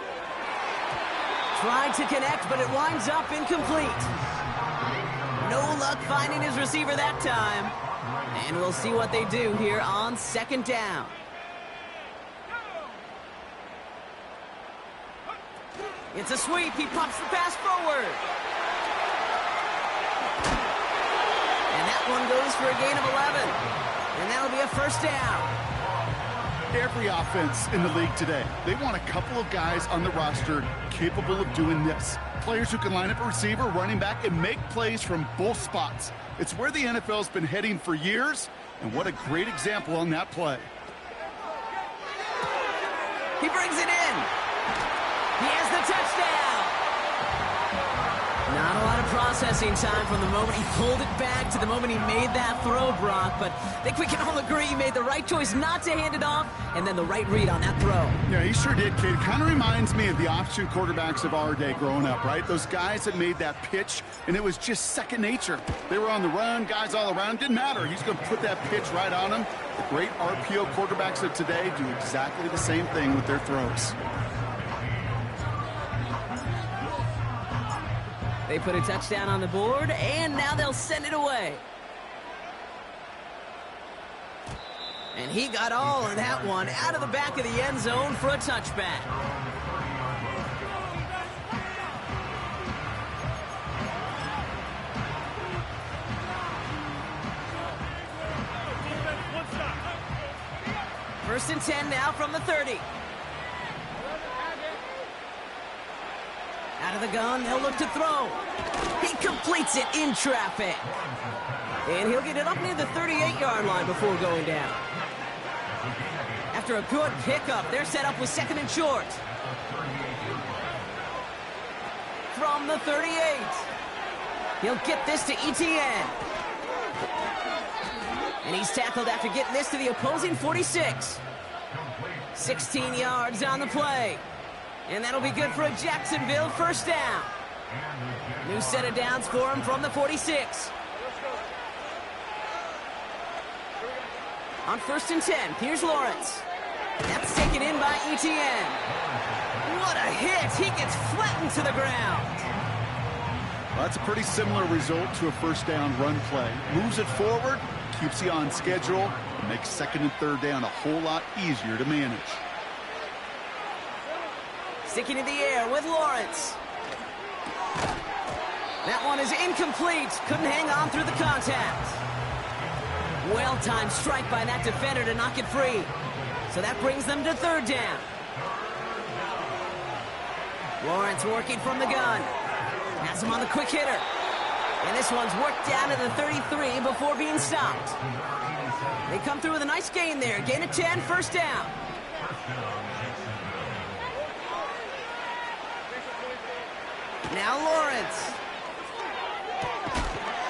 Tried to connect, but it winds up incomplete. No luck finding his receiver that time. And we'll see what they do here on second down. It's a sweep. He pops the pass forward. And that one goes for a gain of 11. And that'll be a first down. Every offense in the league today, they want a couple of guys on the roster capable of doing this. Players who can line up a receiver, running back, and make plays from both spots. It's where the NFL's been heading for years, and what a great example on that play. He brings it in. He has the touchdown. Not a lot of processing time from the moment he pulled it back to the moment he made that throw, Brock. But I think we can all agree he made the right choice not to hand it off, and then the right read on that throw. Yeah, he sure did, kid. Kind of reminds me of the option quarterbacks of our day growing up, right? Those guys that made that pitch, and it was just second nature. They were on the run, guys all around. Didn't matter. He's going to put that pitch right on them. The great RPO quarterbacks of today do exactly the same thing with their throws. They put a touchdown on the board, and now they'll send it away. And he got all of that one out of the back of the end zone for a touchback. First and 10 now from the 30. Out of the gun, they'll look to throw. He completes it in traffic. And he'll get it up near the 38-yard line before going down. After a good pickup, they're set up with second and short. From the 38. He'll get this to ETN. And he's tackled after getting this to the opposing 46. 16 yards on the play. And that'll be good for a Jacksonville first down. New set of downs for him from the 46. On first and 10, here's Lawrence. That's taken in by ETN. What a hit! He gets flattened to the ground. Well, that's a pretty similar result to a first down run play. Moves it forward, keeps you on schedule, and makes second and third down a whole lot easier to manage. Sticking in the air with Lawrence. That one is incomplete. Couldn't hang on through the contact. Well-timed strike by that defender to knock it free. So that brings them to third down. Lawrence working from the gun. Has him on the quick hitter. And this one's worked down to the 33 before being stopped. They come through with a nice gain there. Gain of 10, first down. Now Lawrence.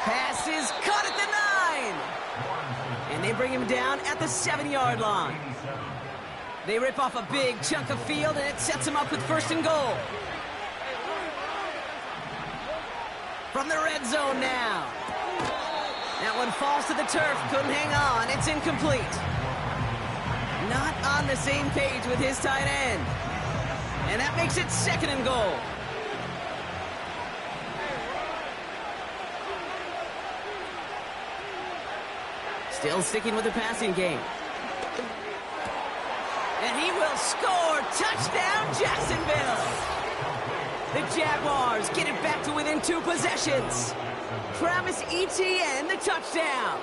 Pass is caught at the 9. And they bring him down at the 7-yard line. They rip off a big chunk of field, and it sets him up with first and goal. From the red zone now. That one falls to the turf. Couldn't hang on. It's incomplete. Not on the same page with his tight end. And that makes it second and goal. Still sticking with the passing game. And he will score. Touchdown, Jacksonville. The Jaguars get it back to within 2 possessions. Travis Etienne, the touchdown.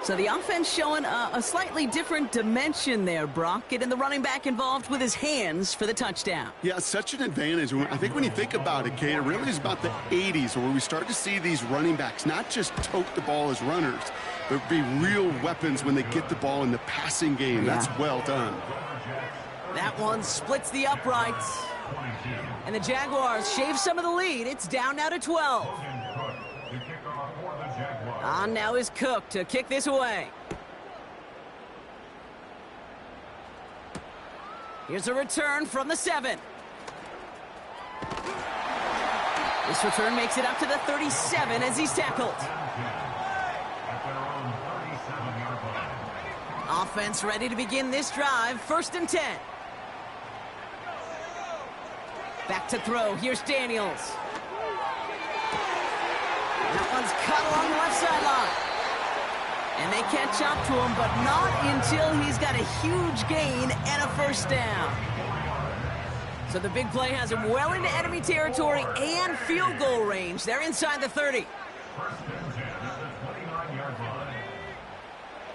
So the offense showing a slightly different dimension there, Brock. Getting the running back involved with his hands for the touchdown. Yeah, such an advantage. I think when you think about it, Kate, it really is about the 80s where we start to see these running backs not just tote the ball as runners, but be real weapons when they get the ball in the passing game. Yeah. That's well done. That one splits the uprights. And the Jaguars shave some of the lead. It's down now to 12. On now is Cook to kick this away. Here's a return from the 7. This return makes it up to the 37 as he's tackled. Offense ready to begin this drive. First and 10. Back to throw. Here's Daniels. That one's cut along the left sideline. And they catch up to him, but not until he's got a huge gain and a first down. So the big play has him well into enemy territory and field goal range. They're inside the 30.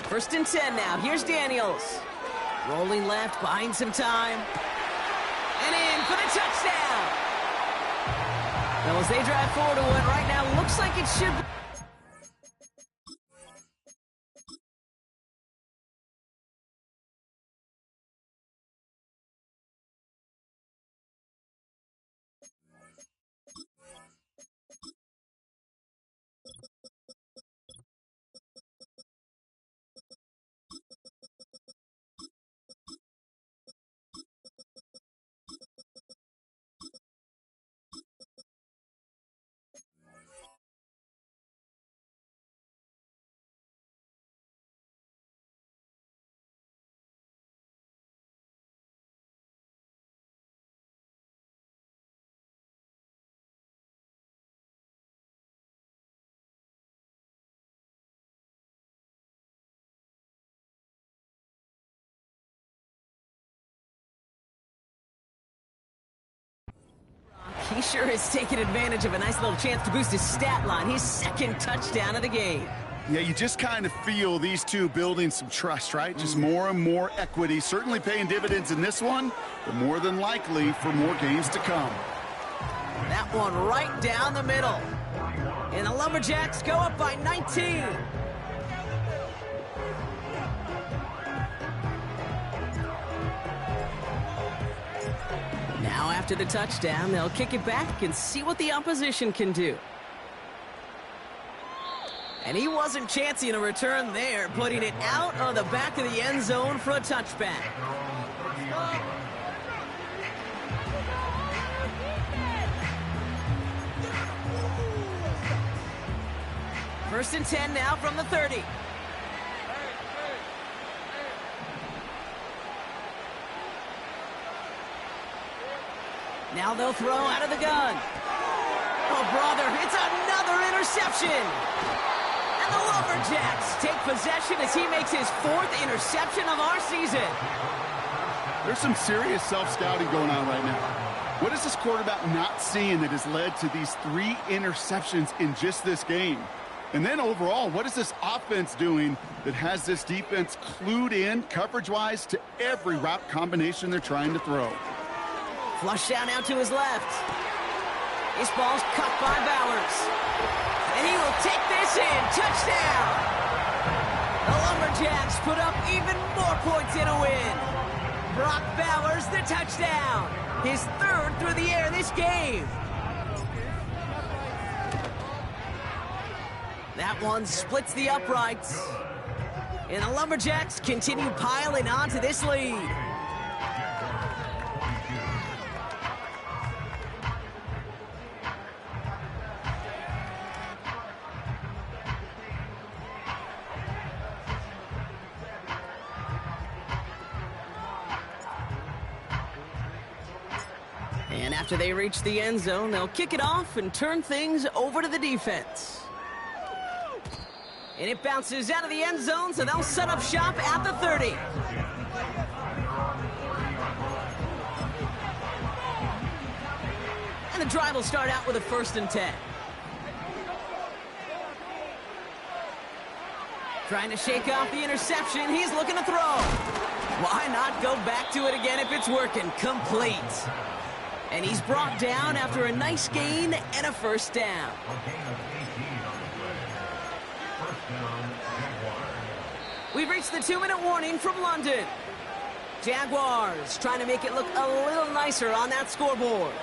First and 10 now. Here's Daniels. Rolling left, buying some time. And in for the touchdown. Now as they drive forward to what right now looks like it should be. He sure has taken advantage of a nice little chance to boost his stat line. His second touchdown of the game. Yeah, you just kind of feel these two building some trust, right? Just more and more equity. Certainly paying dividends in this one, but more than likely for more games to come. That one right down the middle. And the Lumberjacks go up by 19. Now after the touchdown, they'll kick it back and see what the opposition can do. And he wasn't chancing a return there, putting it out of the back of the end zone for a touchback. First and 10 now from the 30. Now they'll throw out of the gun. Oh, brother, it's another interception. And the Lumberjacks take possession as he makes his fourth interception of our season. There's some serious self-scouting going on right now. What is this quarterback not seeing that has led to these 3 interceptions in just this game? And then overall, what is this offense doing that has this defense clued in coverage-wise to every route combination they're trying to throw? Flush down out to his left. This ball's cut by Bowers. And he will take this in. Touchdown! The Lumberjacks put up even more points in a win. Brock Bowers, the touchdown. His 3rd through the air this game. That one splits the uprights. And the Lumberjacks continue piling on to this lead. And after they reach the end zone, they'll kick it off and turn things over to the defense. And it bounces out of the end zone, so they'll set up shop at the 30. And the drive will start out with a 1st and 10. Trying to shake off the interception. He's looking to throw. Why not go back to it again if it's working? Complete. And he's brought down after a nice gain and a 1st down. We've reached the 2-minute warning from London. Jaguars trying to make it look a little nicer on that scoreboard.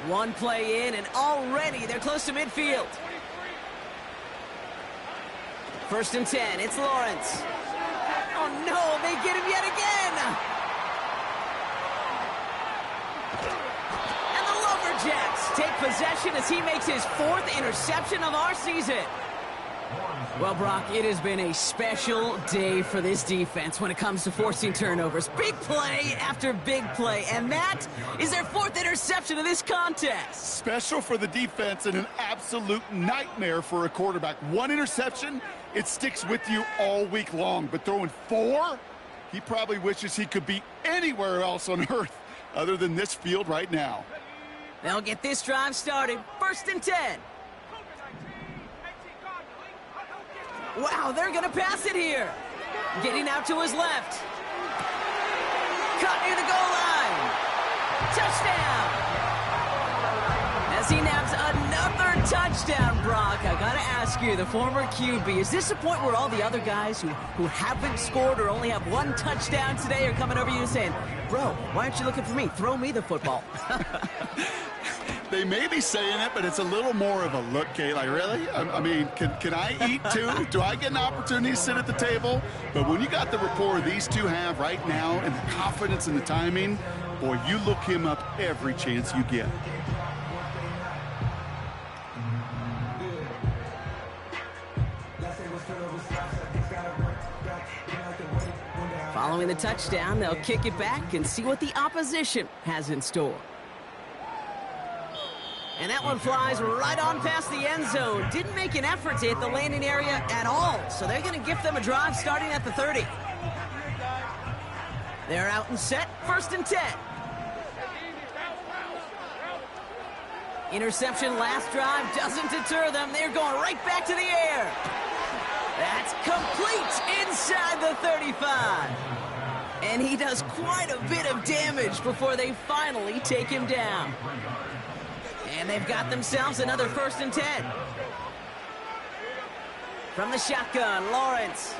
One play in, and already they're close to midfield. 1st and 10, it's Lawrence. Oh no, they get him yet again! And the Lumberjacks take possession as he makes his 4th interception of our season. Well, Brock, it has been a special day for this defense when it comes to forcing turnovers. Big play after big play, and that is their 4th interception of this contest. Special for the defense and an absolute nightmare for a quarterback. 1 interception, it sticks with you all week long, but throwing 4, he probably wishes he could be anywhere else on earth other than this field right now. They'll get this drive started. 1st and 10. Wow, they're going to pass it here. Getting out to his left. Caught near the goal line. Touchdown. As he naps another touchdown, Brock. I got to ask you, the former QB, is this a point where all the other guys who haven't scored or only have 1 touchdown today are coming over you and saying, bro, why aren't you looking for me? Throw me the football. They may be saying it, but it's a little more of a look, Kate. Like, really? I mean, can I eat too? Do I get an opportunity to sit at the table? But when you got the rapport these two have right now and the confidence and the timing, boy, you look him up every chance you get. Following the touchdown, they'll kick it back and see what the opposition has in store. And that one flies right on past the end zone. Didn't make an effort to hit the landing area at all. So they're going to gift them a drive starting at the 30. They're out and set. 1st and 10. Interception last drive doesn't deter them. They're going right back to the air. That's complete inside the 35. And he does quite a bit of damage before they finally take him down. And they've got themselves another 1st and 10. From the shotgun, Lawrence.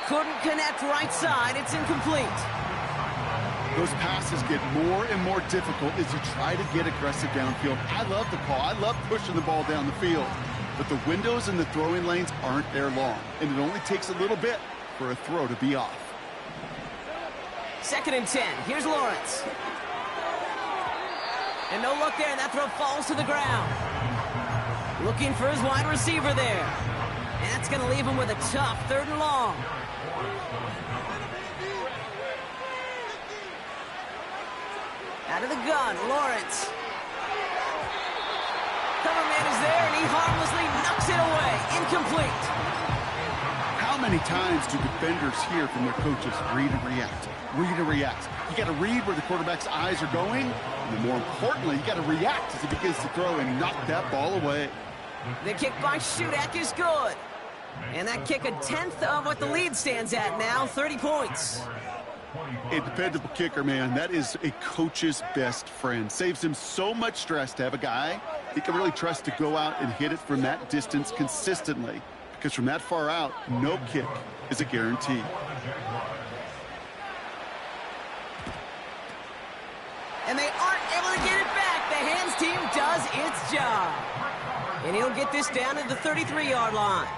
Couldn't connect right side. It's incomplete. Those passes get more and more difficult as you try to get aggressive downfield. I love the call. I love pushing the ball down the field. But the windows in the throwing lanes aren't there long. And it only takes a little bit for a throw to be off. 2nd and 10. Here's Lawrence. And no look there, and that throw falls to the ground. Looking for his wide receiver there. And that's going to leave him with a tough 3rd and long. Out of the gun, Lawrence. Cover man is there, and he harmlessly knocks it away. Incomplete. How many times do defenders hear from their coaches, read and react, read and react? You got to read where the quarterback's eyes are going, and more importantly, you got to react as he begins to throw and knock that ball away. The kick by Shudak is good. And that kick a 10th of what the lead stands at now, 30 points. A dependable kicker, man. That is a coach's best friend. Saves him so much stress to have a guy he can really trust to go out and hit it from that distance consistently. Because from that far out, no kick is a guarantee. And they aren't able to get it back. The hands team does its job. And he'll get this down to the 33-yard line.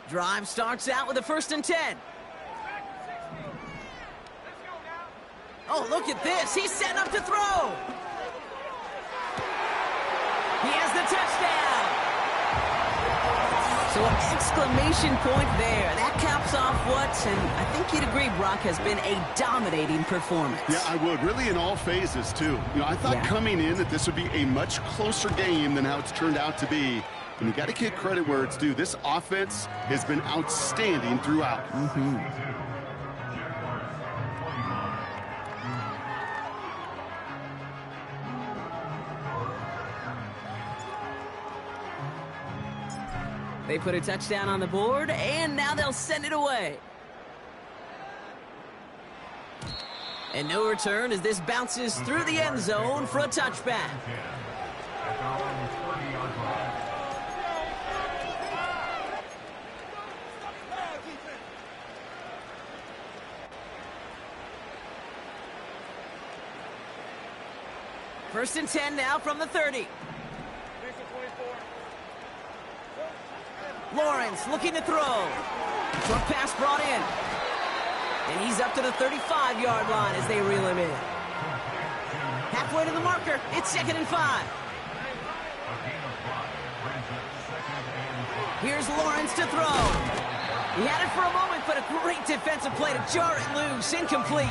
Drive starts out with a 1st and 10. Oh, look at this. He's setting up to throw. He has the touchdown. So an exclamation point there. That caps off what, and I think you'd agree, Brock, has been a dominating performance. Yeah, I would. Really in all phases, too. You know, I thought coming in that this would be a much closer game than how it's turned out to be. And you got to give credit where it's due. This offense has been outstanding throughout. They put a touchdown on the board, and now they'll send it away. And no return as this bounces through the end zone for a touchback. First and 10 now from the 30. Lawrence looking to throw. Short pass brought in. And he's up to the 35-yard line as they reel him in. Halfway to the marker. It's 2nd and 5. Here's Lawrence to throw. He had it for a moment, but a great defensive play to jar it loose. Incomplete.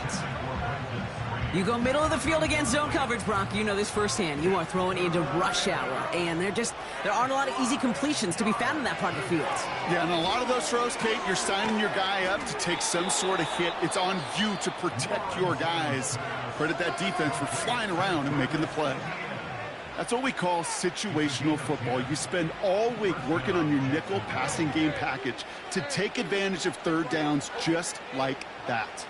You go middle of the field against zone coverage, Brock. You know this firsthand. You are throwing into rush hour, and there aren't a lot of easy completions to be found in that part of the field. Yeah, and a lot of those throws, Kate, you're signing your guy up to take some sort of hit. It's on you to protect your guys. Credit that defense for flying around and making the play. That's what we call situational football. You spend all week working on your nickel passing game package to take advantage of third downs just like that.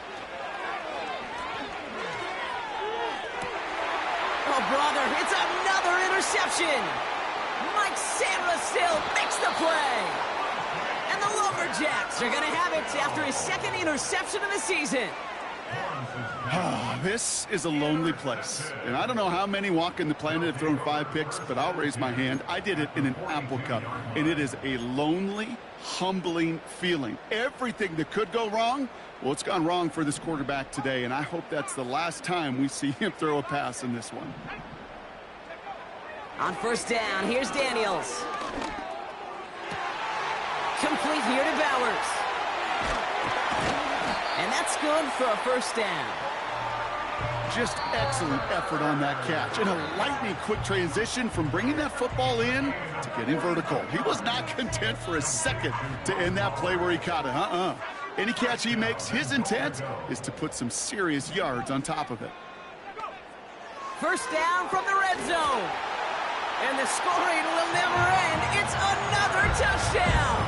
Oh, brother, it's another interception. Mike Sandra still makes the play. And the Lumberjacks are going to have it after his 2nd interception of the season. This is a lonely place. And I don't know how many walking the planet have thrown 5 picks, but I'll raise my hand. I did it in an Apple Cup. And it is a lonely, humbling feeling. Everything that could go wrong, well, it's gone wrong for this quarterback today, and I hope that's the last time we see him throw a pass in this one. On 1st down, here's Daniels. Complete here to Bowers. And that's good for a 1st down. Just excellent effort on that catch. And a lightning quick transition from bringing that football in to getting vertical. He was not content for a second to end that play where he caught it. Any catch he makes, his intent is to put some serious yards on top of it. 1st down from the red zone. And the scoring will never end. It's another touchdown.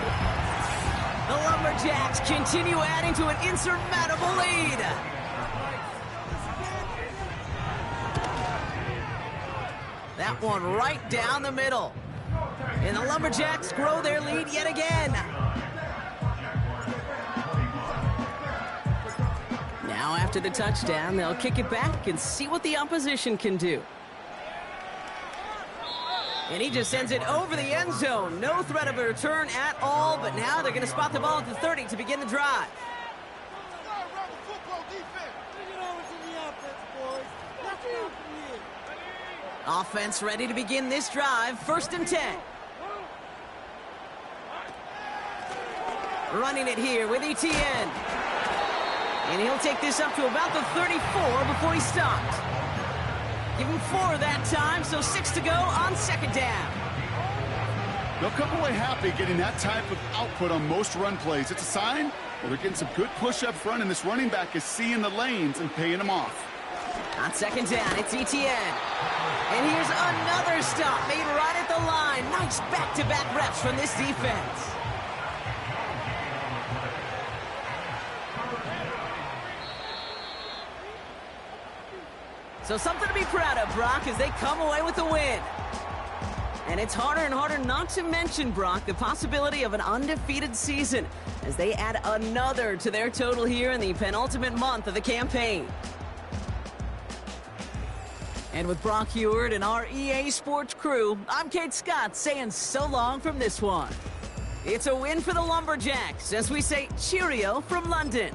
The Lumberjacks continue adding to an insurmountable lead. That one right down the middle. And the Lumberjacks grow their lead yet again. Now after the touchdown, they'll kick it back and see what the opposition can do. And he just sends it over the end zone. No threat of a return at all, but now they're going to spot the ball at the 30 to begin the drive. Offense ready to begin this drive. 1st and 10. Running it here with Etienne. And he'll take this up to about the 34 before he stopped. Give him 4 that time, so 6 to go on 2nd down. They'll come away happy getting that type of output on most run plays. It's a sign that they're getting some good push up front, and this running back is seeing the lanes and paying them off. On 2nd down, it's Etienne. And here's another stop made right at the line. Nice back-to-back reps from this defense. So something to be proud of, Brock, as they come away with the win. And it's harder and harder not to mention, Brock, the possibility of an undefeated season as they add another to their total here in the penultimate month of the campaign. And with Brock Heward and our EA Sports crew, I'm Kate Scott saying so long from this one. It's a win for the Lumberjacks as we say cheerio from London.